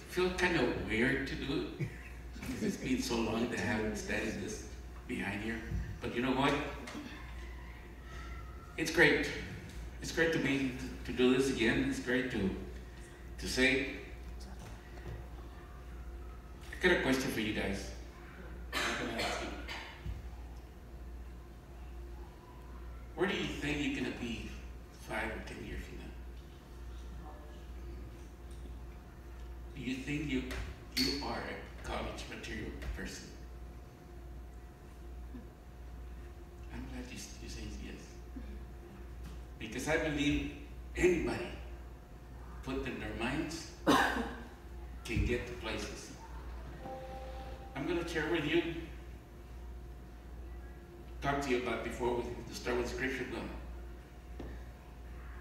feel kind of weird to do it because it's been so long that I haven't studied this behind here. But you know what? It's great. It's great to do this again. It's great to say. I got a question for you guys. I'm gonna ask you. Where do you think you're gonna be 5 or 10 years from now? Do you think you are a college material person? I'm glad you say yes. Because I believe anybody put in their minds can get to places. I'm going to share with you, talk to you about before we start with scripture going.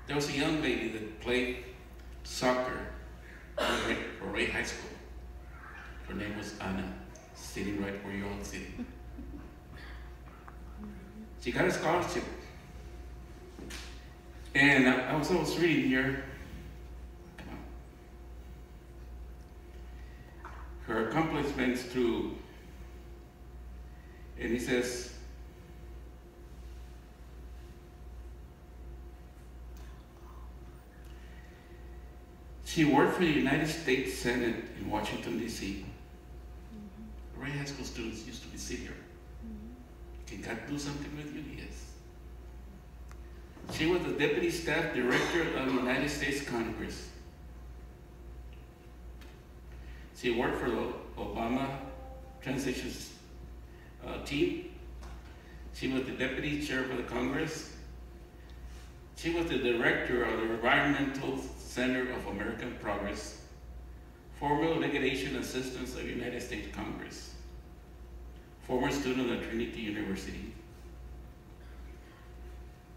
There was a young lady that played soccer for Ray High School. Her name was Anna, sitting right where you're all sitting. She got a scholarship. And I was reading here. Come on. Her accomplishments through, and he says, she worked for the United States Senate in Washington, D.C. Ray High School students used to visit here. Can God do something with you? Yes. She was the Deputy Staff Director of the United States Congress. She worked for the Obama Transition team. She was the Deputy Chair of the Congress. She was the Director of the Environmental Center of American Progress, former Litigation Assistant of the United States Congress, former student at Trinity University.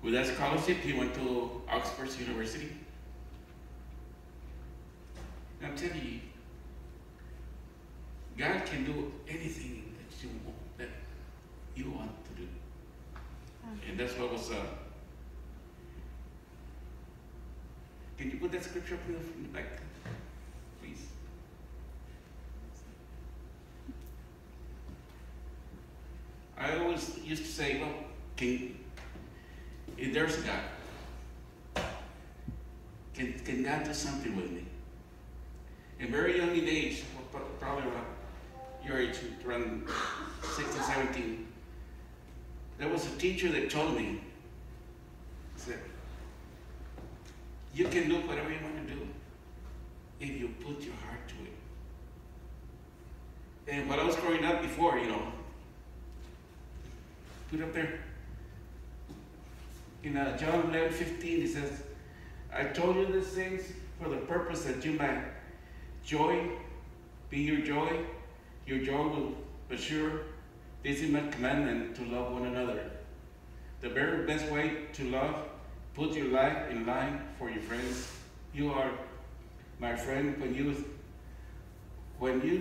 With that scholarship, he went to Oxford University. And I'm telling you, God can do anything that you want to do. And that's what was, can you put that scripture up in the back, please? I always used to say, well, if there's a God, can God do something with me? In very young age, probably around your age, around 16, 17, there was a teacher that told me, said, you can do whatever you want to do if you put your heart to it. And when I was growing up before, put up there, in John 11:15, he says, I told you these things for the purpose that you might joy be your joy will assure. This is my commandment, to love one another. The very best way to love, put your life in line for your friends. You are my friend when you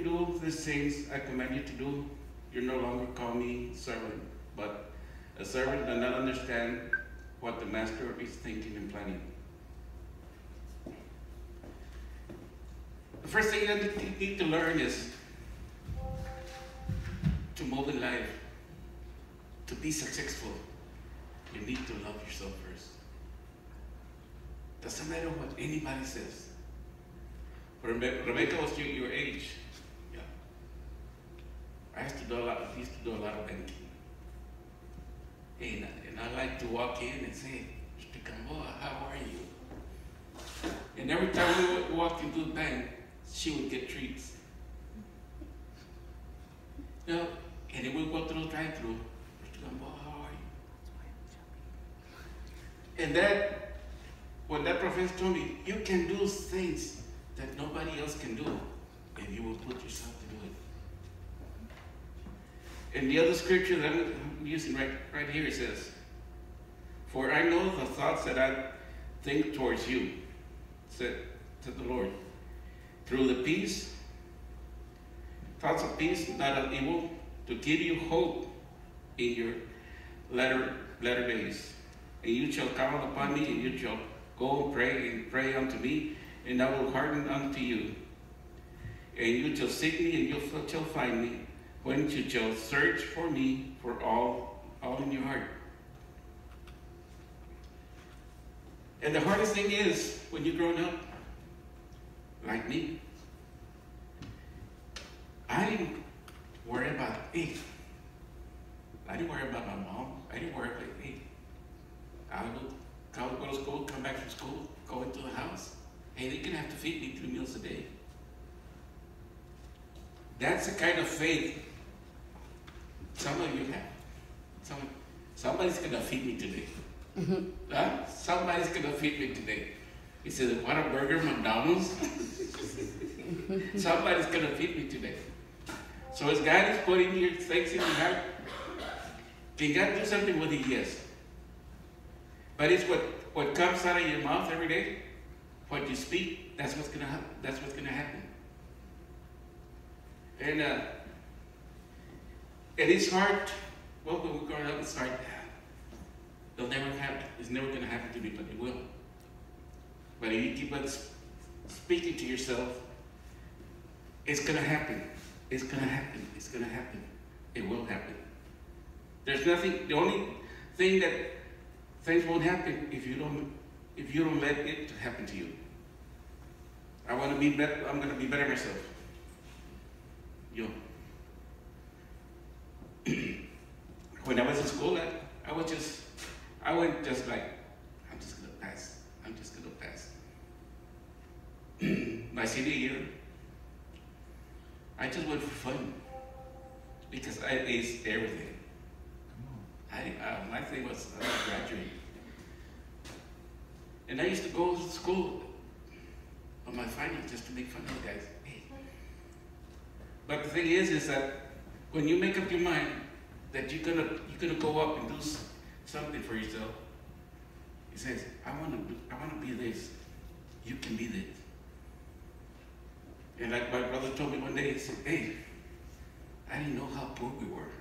do these things I command you to do. You no longer call me servant, but a servant does not understand what the master is thinking and planning. The first thing you need to learn is to move in life, to be successful. You need to love yourself first. Doesn't matter what anybody says. Rebecca was your age. Yeah. I used to do a lot of banking. And I like to walk in and say, Mr. Gamboa, how are you? And every time we walked into the bank, she would get treats. And then we go through the drive-thru. Mr. Gamboa, how are you? And when that professor told me, you can do things that nobody else can do if you will put yourself to do it. And the other scripture that I'm using right here, it says, for I know the thoughts that I think towards you, said the Lord, through the peace, thoughts of peace, not of evil, to give you hope in your latter days. And you shall call upon me, and you shall go and pray unto me, and I will hearken unto you. And you shall seek me, and you shall find me, when you shall search for me for all in your heart. And the hardest thing is, when you're growing up, like me, I didn't worry about, hey, I didn't worry about my mom. I didn't worry about, hey, I would go to school, come back from school, go into the house. Hey, they're going to have to feed me 3 meals a day. That's the kind of faith some of you have. Somebody's going to feed me today. Huh? Somebody's going to feed me today. He says, want a burger, McDonald's? Somebody's going to feed me today. So as God is putting your things in your heart, can God do something with it? Yes. But it's what comes out of your mouth every day, what you speak, that's what's going to happen. That's what's going to happen. And it's hard. Well, when we're growing up, it's hard. It'll never happen. It's never going to happen to me, but it will. But if you keep on speaking to yourself, it's going to happen. It's going to happen. It's going to happen. It will happen. There's nothing. The only thing that things won't happen if you don't let it happen to you. I want to be better. I'm going to be better myself. When I was in school, I went just like, I'm just going to pass. I'm just going to pass. My senior year, I just went for fun because I aced everything. My thing was I was graduating. And I used to go to school on my finals just to make fun of the guys. Hey. But the thing is that when you make up your mind that you're gonna go up and do something for yourself, he says, I want to be this. You can be this. And like my brother told me one day, he said, hey, I didn't know how poor we were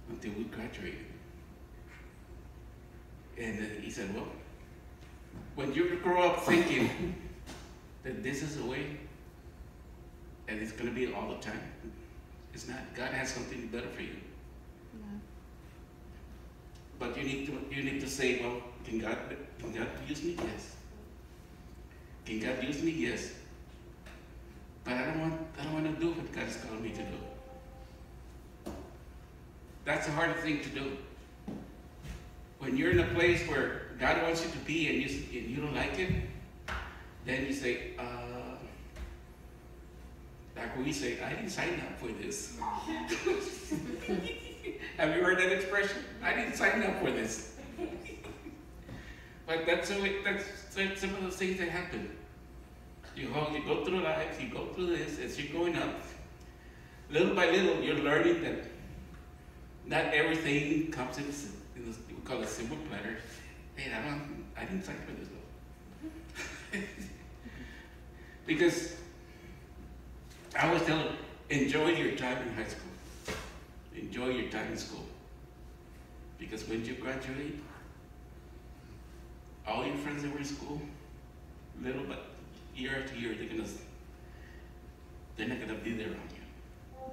until we graduated. And he said, well, when you grow up thinking that this is the way and it's going to be all the time, it's not. God has something better for you. Yeah. But you need to say, well, can God use me? Yes. Can God use me? Yes. But I don't want to do what God has called me to do. That's a hard thing to do. When you're in a place where God wants you to be and you don't like it, then you say, like we say, I didn't sign up for this. Have you heard that expression? I didn't sign up for this. But that's some of those things that happen. You go through life, you go through this, as you're going up, little by little, you're learning that not everything comes in this, we call it silver platter. Hey, I didn't sign for this though. Because I always tell them, enjoy your time in high school. Enjoy your time in school. Because when you graduate, all your friends that were in school, little but year after year, they're not gonna be there on you.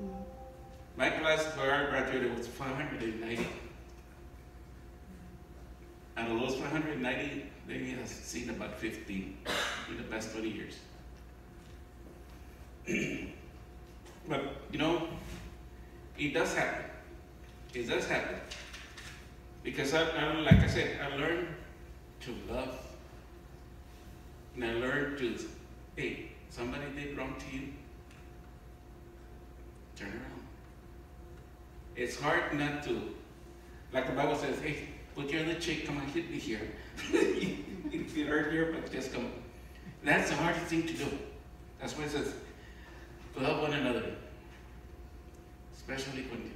Mm. My class where I graduated was 590. Out of those 590, they have seen about 15 in the past 20 years. But it does happen. It does happen. Because like I said, I learned to love. And I learned to, hey, somebody did wrong to you. Turn around. It's hard not to, like the Bible says, hey, put your other cheek, come and hit me here. If you hurt here, but just come. That's the hardest thing to do. That's why it says, love one another. Especially when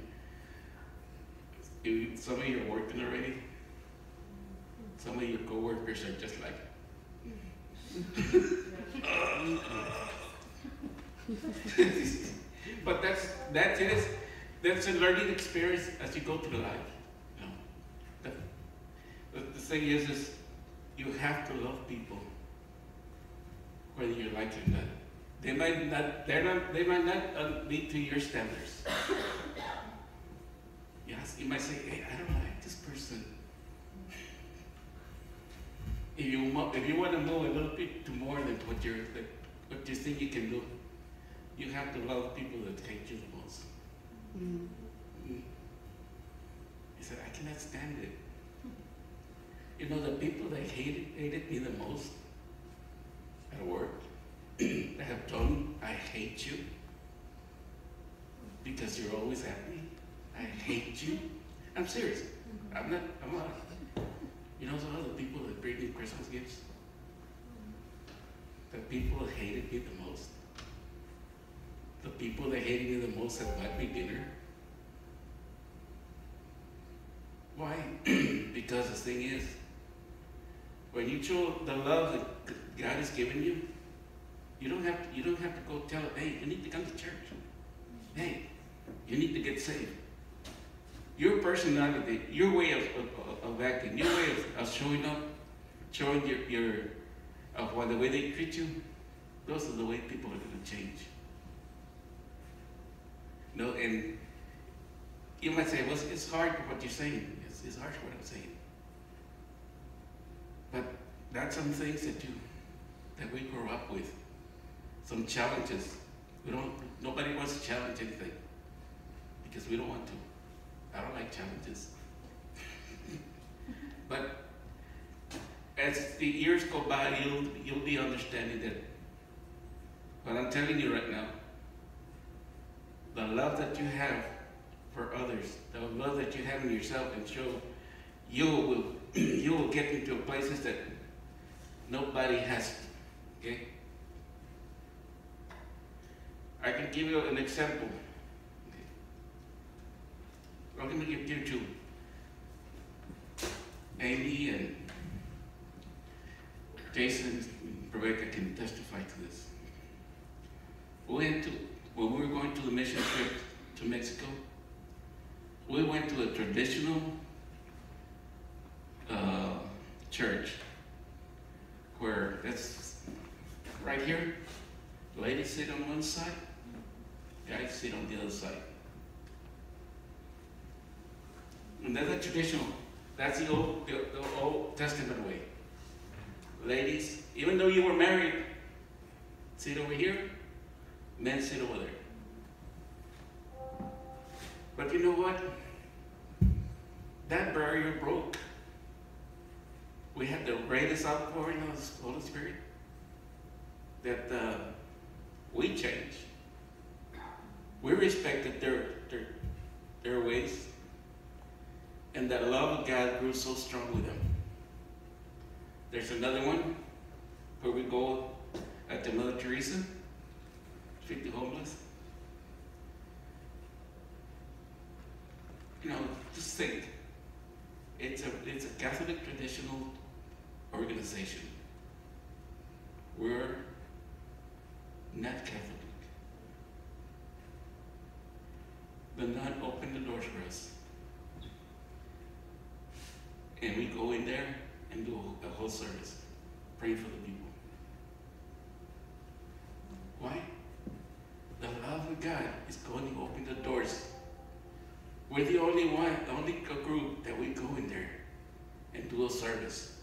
some of you are working already. Some of your co-workers are just like, but that's a learning experience as you go through life. The thing is you have to love people, whether you like it or not. They might not be to your standards. Yes, you might say, hey, I don't like this person. If you want to move a little bit to more than what you think you can do, you have to love people that hate you the most. He said, I cannot stand it. You know, the people that hated me the most at work, that have told me, I hate you because you're always happy. I hate you. I'm serious. I'm not. You know, some of the people that bring me Christmas gifts, the people that hated me the most, the people that hated me the most that bought me dinner. Why? Because the thing is, when you show the love that God has given you, you don't have to go tell it, hey, you need to come to church. Hey, you need to get saved. Your personality, your way of acting, your way of showing up, showing the way they treat you, those are the way people are going to change. No, and you might say, well, it's hard what you're saying. It's hard what I'm saying. But that's some things that we grow up with. Some challenges. Nobody wants to challenge anything because we don't want to. I don't like challenges. But as the years go by, you'll be understanding that what I'm telling you right now, the love that you have for others, the love that you have in yourself, and show you will get into places that nobody has. Okay? I can give you an example. I'm going to give you two. Amy and Jason and Rebecca can testify to this. When we were going to the mission trip to Mexico, we went to a traditional church where that's right here. Ladies sit on one side, guys sit on the other side. And that's a traditional, that's the Old Testament way. Ladies, even though you were married, sit over here, men sit over there. But you know what? That barrier broke. We had the greatest outpouring of the Holy Spirit that we changed. We respected their ways, and that love of God grew so strong with them. There's another one where we go at the Mother Teresa, feed the homeless. You know, just think, it's a Catholic traditional organization. We're not Catholic. The nun opened the doors for us. And we go in there and do a whole service, praying for the people. Why? The love of God is going to open the doors. We're the only group that we go in there and do a service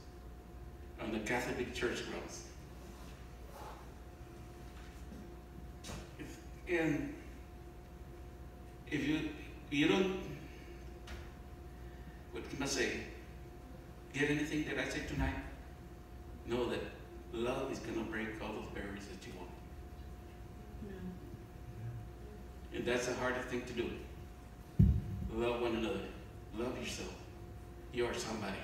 on the Catholic Church grounds. And if you don't, what can I say? Get anything that I said tonight? Know that love is going to break all those barriers that you want. Yeah. And that's the hardest thing to do. Love one another. Love yourself. You are somebody.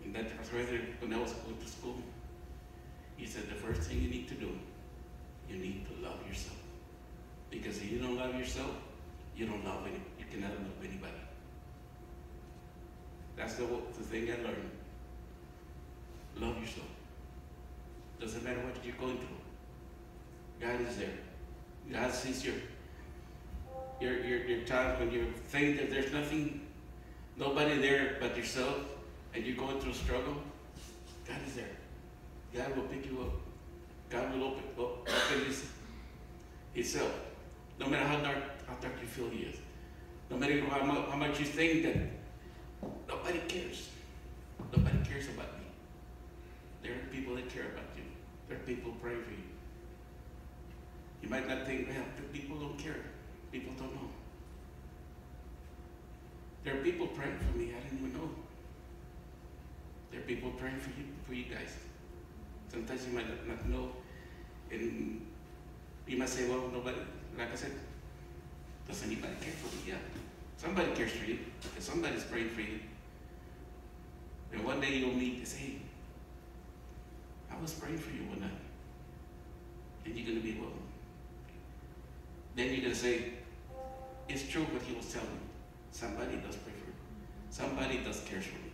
And that professor, when I was going to school, he said the first thing you need to do, you need to love yourself. Because if you don't love yourself, you cannot love anybody. That's the thing I learned. Love yourself. Doesn't matter what you're going through. God is there. God sees your times when you think that there's nobody there but yourself, and you're going through a struggle. God is there. God will pick you up. God will open itself. No matter how dark you feel he is. No matter how much you think that nobody cares. Nobody cares about me. There are people that care about you. There are people praying for you. You might not think, well, people don't care. People don't know. There are people praying for me. I didn't even know. There are people praying for you guys. Sometimes you might not know, and you might say, well, nobody, like I said, does anybody care for me? Yeah. Somebody cares for you, because somebody's praying for you. And one day you'll meet and say, hey, I was praying for you one night. And you're going to be, well, then you're going to say, it's true what he was telling me. Somebody does pray for me. Somebody does care for me.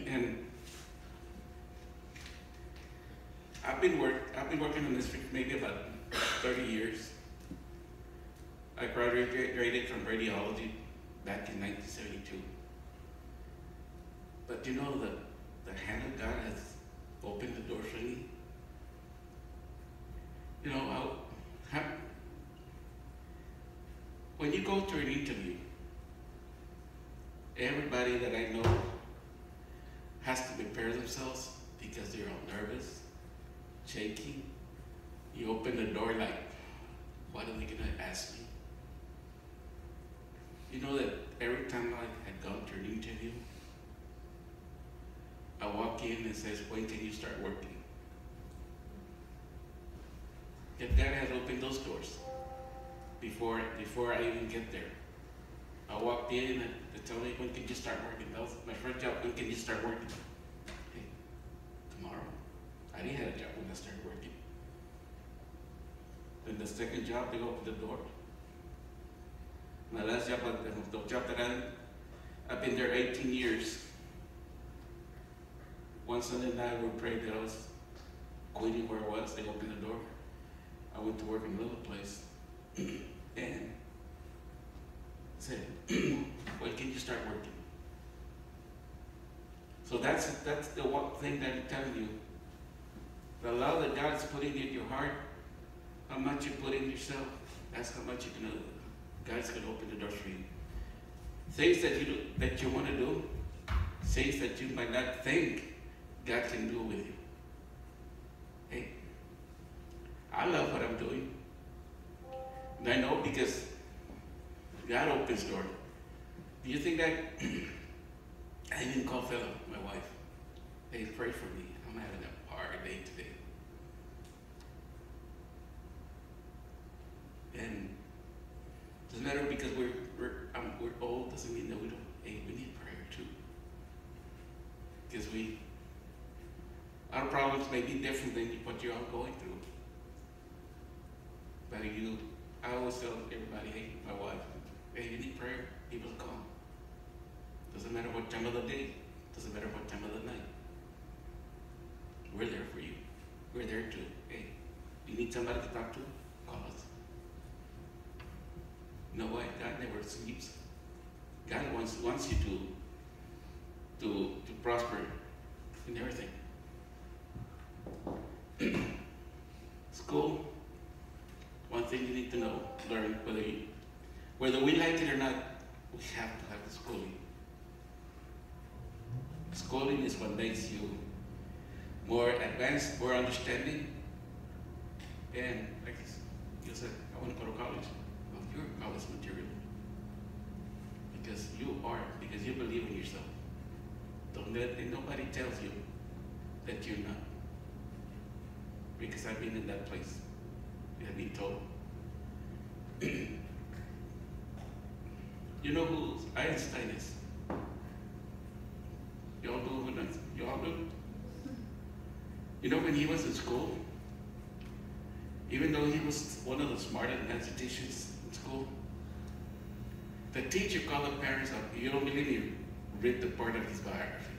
And I've been working on this for maybe about 30 years. I graduated from radiology back in 1972. But you know that the hand of God has opened the door for me. You know, when you go to an interview, everybody that I know has to prepare themselves because they're all nervous, shaky. You open the door like, what are they going to ask me? You know that every time I had gone to an interview, I walk in and says, when can you start working? If God has opened those doors before I even get there. I walked in and they told me, when can you start working? That was my first job. When can you start working? Hey, tomorrow. I didn't have a job when I started working. Then the second job, they opened the door. My last job, the job that I've been there 18 years. One Sunday night we prayed that I was quitting where I was. They opened the door. I went to work in another place and said, when can you start working? So that's the one thing that I'm telling you. The love that God's putting in your heart, how much you put in yourself, that's how much God's gonna open the doors for you. Things that you want to do, things that you might not think God can do with you. Hey, I love what I'm doing. And I know because God opens doors. Do you think that I even called Philip, my wife? Hey, pray for me. I'm having a hard day today. And it doesn't matter because we're old, doesn't mean that we don't. Hey, we need prayer too. Because our problems may be different than what you're all going through. But I always tell everybody, hey, my wife, hey, you need prayer, people come. Doesn't matter what time of the day, doesn't matter what time of the night. We're there for you. We're there too. Hey, you need somebody to talk to? Call us. You know why? God never sleeps. God wants you to prosper in everything. School, one thing you need to know, learn, whether we like it or not, we have to have the schooling. Schooling is what makes you more advanced, more understanding. And like you said, I want to go to college. Well, you're college material. Because you believe in yourself. Don't let nobody tells you that you're not. Because I've been in that place. I've been told. You know who Einstein is? Y'all do? Y'all do? You know when he was in school, even though he was one of the smartest mathematicians in school, the teacher called the parents up. You don't believe me? Read the part of his biography.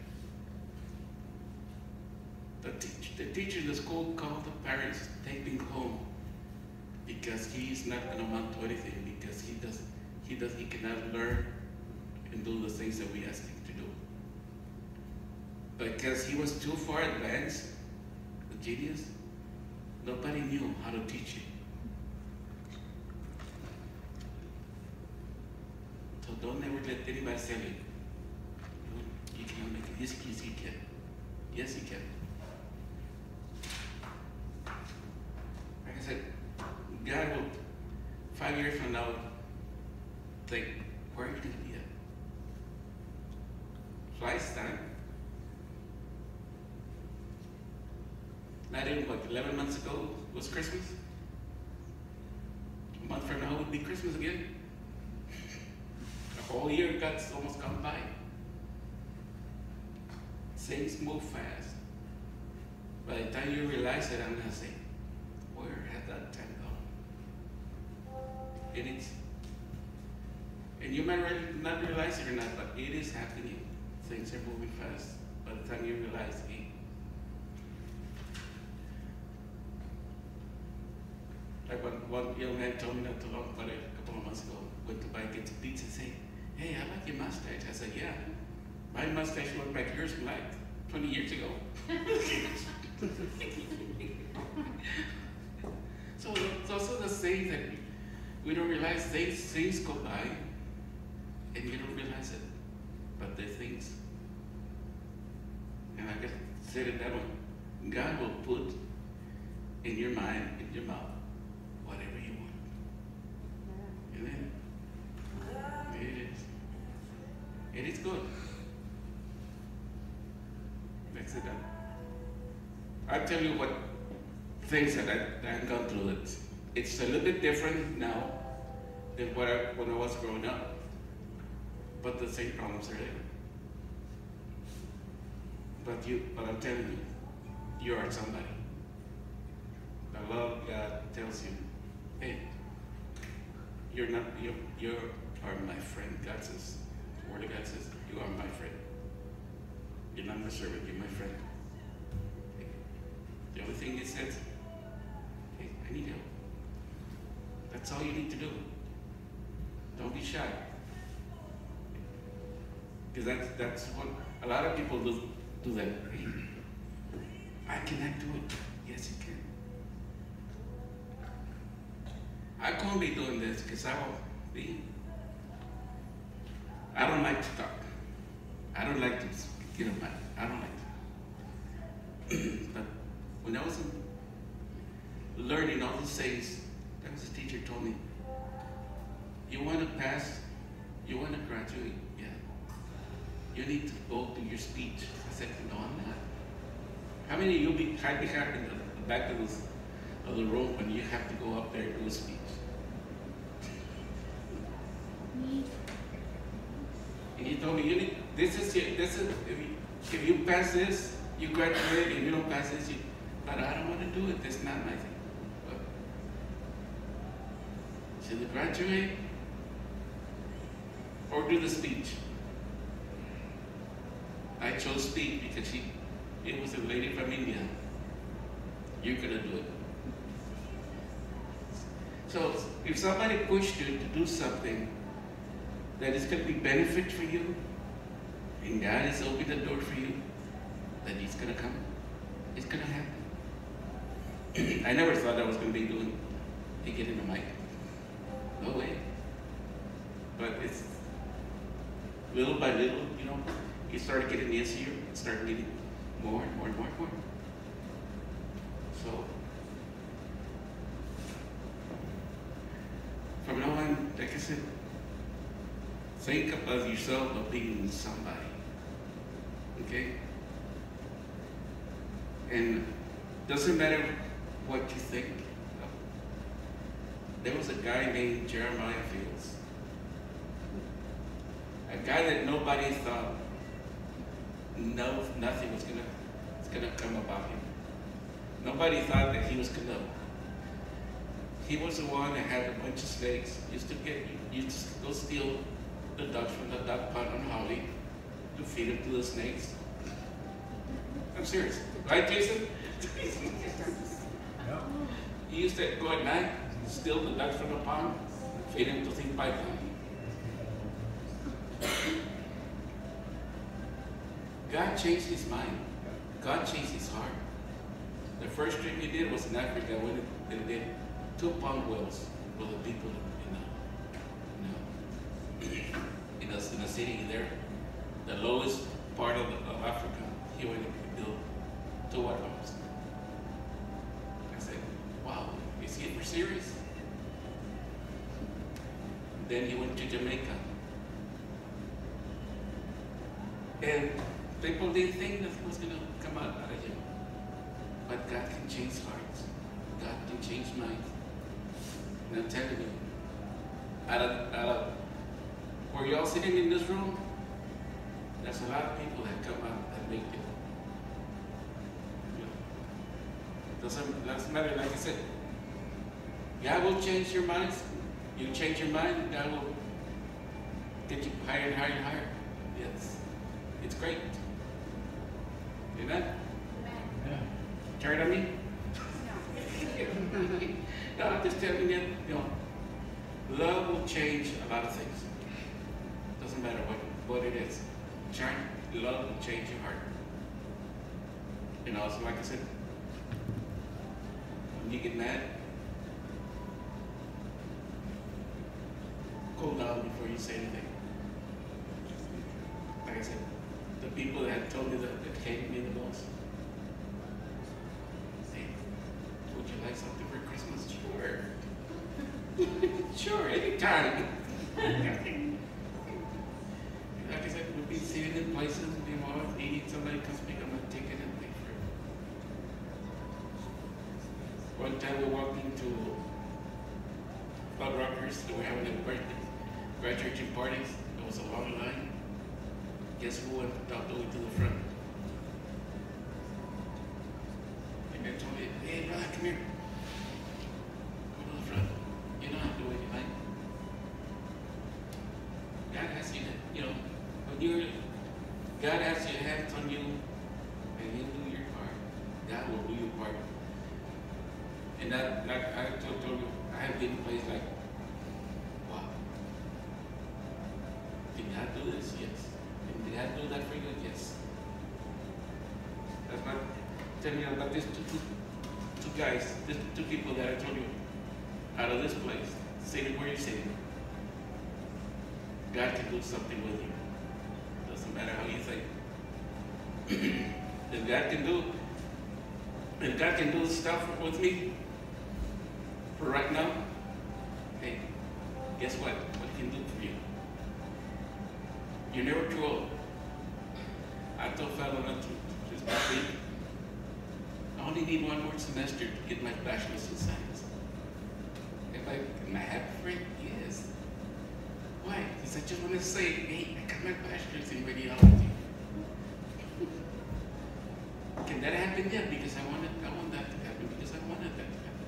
The teacher in the school called the parents, take him home, because he's not going to amount to anything, because he cannot learn and do the things that we ask him to do. Because he was too far advanced, the genius, Nobody knew how to teach you. So don't ever let anybody tell you, you can't make it. Yes, you can. Yes, you can. Like I said, God will, 5 years from now, think, where are you going to be at? Flight's time. Not even, 11 months ago was Christmas? A month from now would be Christmas again. A whole year got almost gone by. Things move fast. By the time you realize it, I'm going to say, where has that time gone? And you might not realize it or not, but it is happening. Things are moving fast. By the time you realize, hey, like one young man told me not too long, about a couple of months ago, went to get some pizza and say, hey, I like your mustache. I said, yeah, my mustache looked like yours like 20 years ago. So it's also the same that we don't realize things go by and you don't realize it, but they're things. And I guess said it that way. God will put in your mind, in your mouth, whatever you want. Amen. It is. It is good. That's it. I'll tell you what things that I've gone through. It's a little bit different now than when I was growing up, but the same problems are there. But I'm telling you, you are somebody. The love of God tells you, hey, you are my friend. God says, the word of God says, you are my friend. You're not my servant, you're my friend. The only thing it says, hey, I need help. That's all you need to do. Don't be shy. Because that's what a lot of people do that. Hey, I cannot do it. Yes, you can. I can't be doing this because I don't like to talk. I don't like to get up. I don't like to. But when I was learning all these things, there was a teacher told me, you want to pass, you want to graduate, yeah. You need to go do your speech. I said, no, I'm not. How many of you be hide behind in the back of the room when you have to go up there and do a speech? And he told me, if you pass this, you graduate, and you don't pass this, but I don't want to do it. That's not my thing. But, should I graduate or do the speech? I chose speech because it was a lady from India. You're gonna do it. So if somebody pushed you to do something that is going to be benefit for you, and God is opening the door for you, then He's going to come. It's going to happen. I never thought I was going to be doing, hey, get in the mic. No way. But it's little by little, you start getting easier, start getting more and more and more and more. So, from now on, like I said, think about yourself of being somebody. Okay? And doesn't matter what you think. There was a guy named Jeremiah Fields. A guy that nobody thought nothing was gonna come about him. Nobody thought that he was gonna. He was the one that had a bunch of snakes. Used to go steal the ducks from the duck pond on Holly to feed them to the snakes. I'm serious. Right, Jason? Yeah. He used to go at night, steal the ducks from the pond, feed them to think python. God changed his mind. God changed his heart. The first trip he did was in Africa when they did 2 pound wells for the people in the city there, the lowest part of Africa. He went and built 2 water pumps. I said, wow, is he ever serious? Then he went to Jamaica. And people didn't think that was going to come out of him. But God can change hearts. God can change minds. And I'm telling you, out of where y'all sitting in this room, there's a lot of people that come out that make it. Doesn't matter, like I said, God will change your minds. You change your mind, God will get you higher and higher and higher. Yes. It's great. Amen? Yeah. Tired of me? No, I'm just telling you, love will change a lot of things. Doesn't matter what it is. Love will change your heart. So like I said, when you get mad, cool down before you say anything. Like I said, the people that had told me that hated me the most. Hey, would you like something for Christmas? Sure. Sure, anytime. Like I said, we'll be sitting in places, eating, somebody comes pick up a ticket and pay for it. One time we walked into Blood Rockers, they were having a graduation parties. There was a long line. Guess who went all the way to the front? And they told me, hey brother, come here. Go to the front. You don't have to do what you like. God has you, when God has your hands on you and you do your part, God will do your part. And that, like I told you, I have been in a place like, wow. Did God do this? Yes. Did God do that for you? Yes. That's what I'm telling you about these two guys, these 2 people that I told you, out of this place, sitting where you're sitting. God can do something with you. Doesn't matter how you think. If God can do stuff with me for right now, hey, guess what? What He can do for you? You're never too old. I told fellow not to just week, I only need 1 more semester to get my bachelor's in science. Am I happy for it? Yes. Why? Because I just want to say, hey, I got my bachelor's in radiology. Can that happen? Yeah, because I want that to happen, because I wanted that to happen.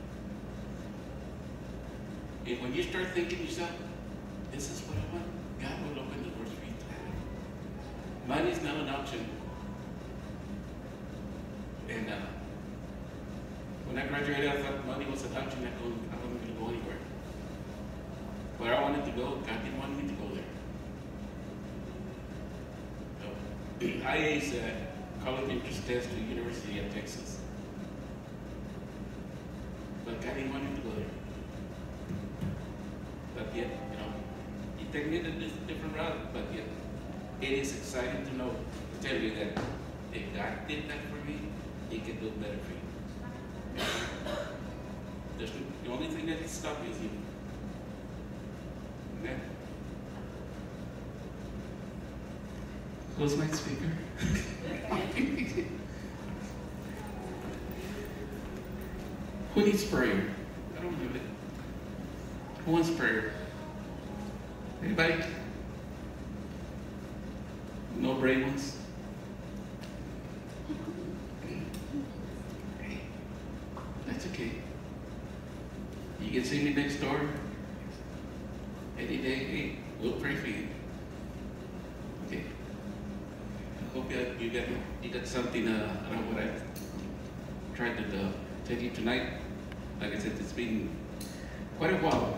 And when you start thinking to yourself, this is what I want, God will open the doors for you to have it. Money is not an option. And when I graduated, I thought money was an option. I wasn't going to go anywhere. Where I wanted to go, God didn't want me to go there. So, I aced college entrance test to the University of Texas. But God didn't want me to go there. But yet, He took me a different route. But yet, it is exciting to know, to tell you that if God did that for me, He can do it better for you. The only thing that can stop you is you. Amen. Who's my speaker? Who needs prayer? I don't know it. Who wants prayer? Anybody? No brave ones? Hey, that's okay. You can see me next door any day. Hey, we'll pray for you. Okay. I hope you got something around what I tried to tell you tonight. Like I said, it's been quite a while.